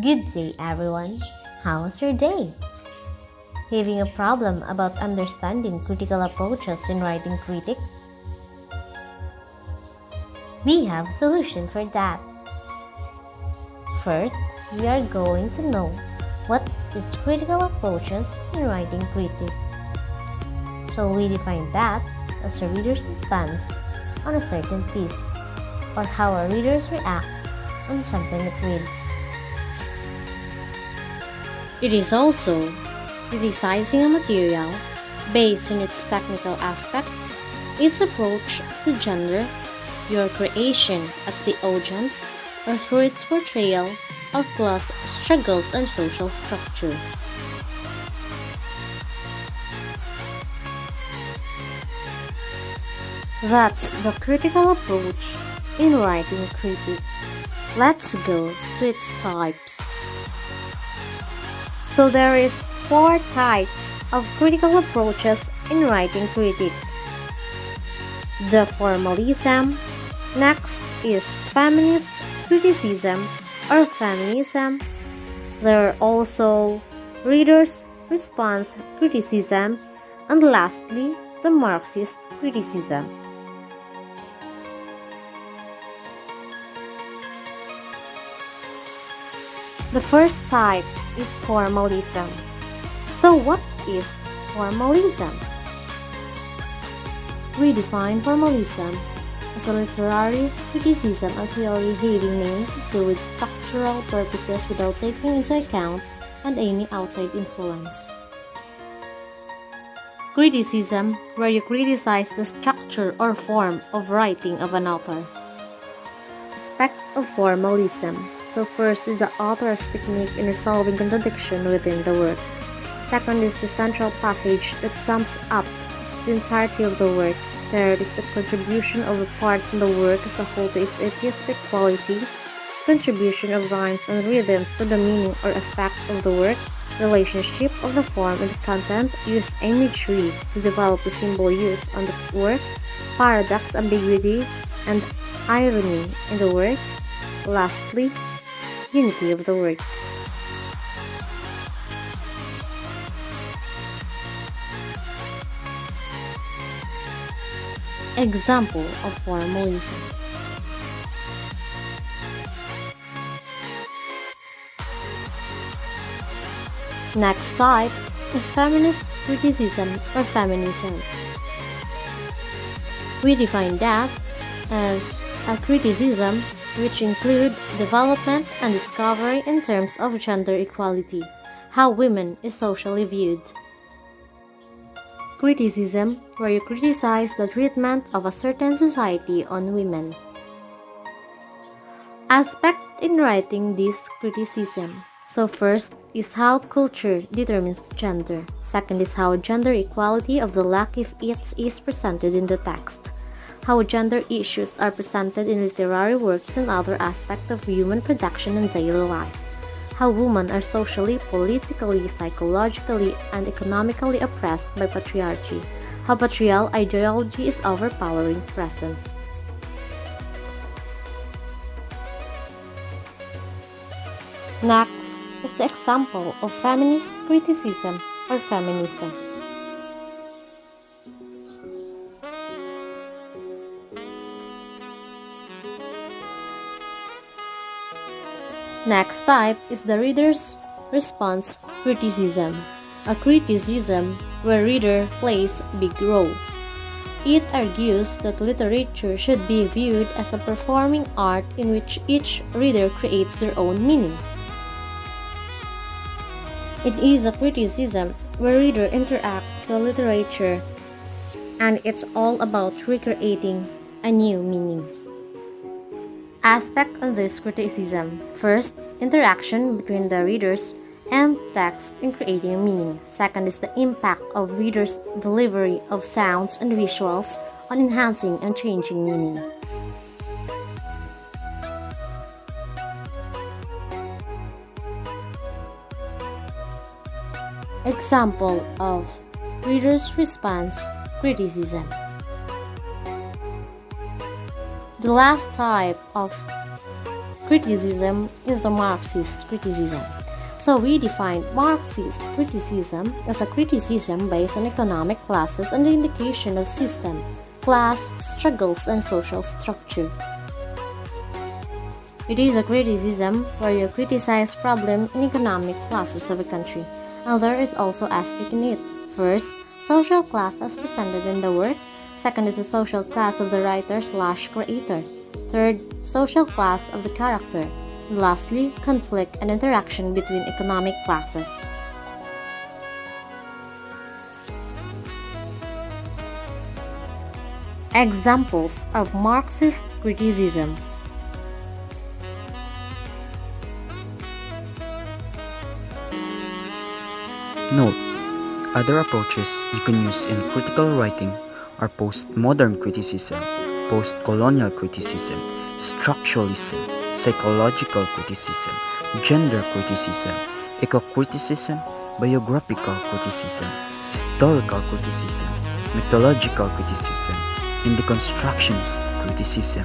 Good day, everyone. How's your day? Having a problem about understanding critical approaches in writing critic? We have a solution for that. First, we are going to know what is critical approaches in writing critic. So we define that as a reader's stance on a certain piece, or how our readers react on something it reads. It is also criticizing a material based on its technical aspects, its approach to gender, your creation as the audience, or through its portrayal of class struggles and social structure. That's the critical approach in writing critic. Let's go to its types. So there is 4 types of critical approaches in writing critic. The formalism. Next is feminist criticism or feminism. There are also reader's response criticism, and lastly, the Marxist criticism. The first type is formalism. So what is formalism? We define formalism as a literary criticism of theory having mainly to do with structural purposes without taking into account any outside influence. Criticism, where you criticize the structure or form of writing of an author. Aspect of formalism. So first is the author's technique in resolving contradiction within the work. Second is the central passage that sums up the entirety of the work. Third is the contribution of the parts in the work as a whole to its artistic quality, contribution of rhymes and rhythms to the meaning or effect of the work, relationship of the form and the content, use imagery to develop the symbol use on the work, paradox, ambiguity, and irony in the work. Lastly, unity of the work. Example of formalism. Next type is feminist criticism or feminism. We define that as a criticism which include development and discovery in terms of gender equality, how women is socially viewed. Criticism, where you criticize the treatment of a certain society on women. Aspect in writing this criticism. So first is how culture determines gender. Second is how gender equality of the lack if it is presented in the text. How gender issues are presented in literary works and other aspects of human production and daily life. How women are socially, politically, psychologically, and economically oppressed by patriarchy. How patriarchal ideology is overpowering presence. Next is the example of feminist criticism or feminism. Next type is the reader's response criticism, a criticism where reader plays big roles. It argues that literature should be viewed as a performing art in which each reader creates their own meaning. It is a criticism where reader interacts with literature and it's all about recreating a new meaning. Aspect of this criticism. First, interaction between the readers and text in creating meaning. Second is the impact of readers' delivery of sounds and visuals on enhancing and changing meaning. Example of reader's response criticism. The last type of criticism is the Marxist criticism. So we define Marxist criticism as a criticism based on economic classes and the indication of system, class, struggles, and social structure. It is a criticism where you criticize problem in economic classes of a country, and there is also aspect in it. First, social class as presented in the work. Second is the social class of the writer/creator. Third, social class of the character. And lastly, conflict and interaction between economic classes. Examples of Marxist criticism. Note: other approaches you can use in critical writing are postmodern criticism, postcolonial criticism, structuralism, psychological criticism, gender criticism, eco-criticism, biographical criticism, historical criticism, mythological criticism, and deconstructionist criticism.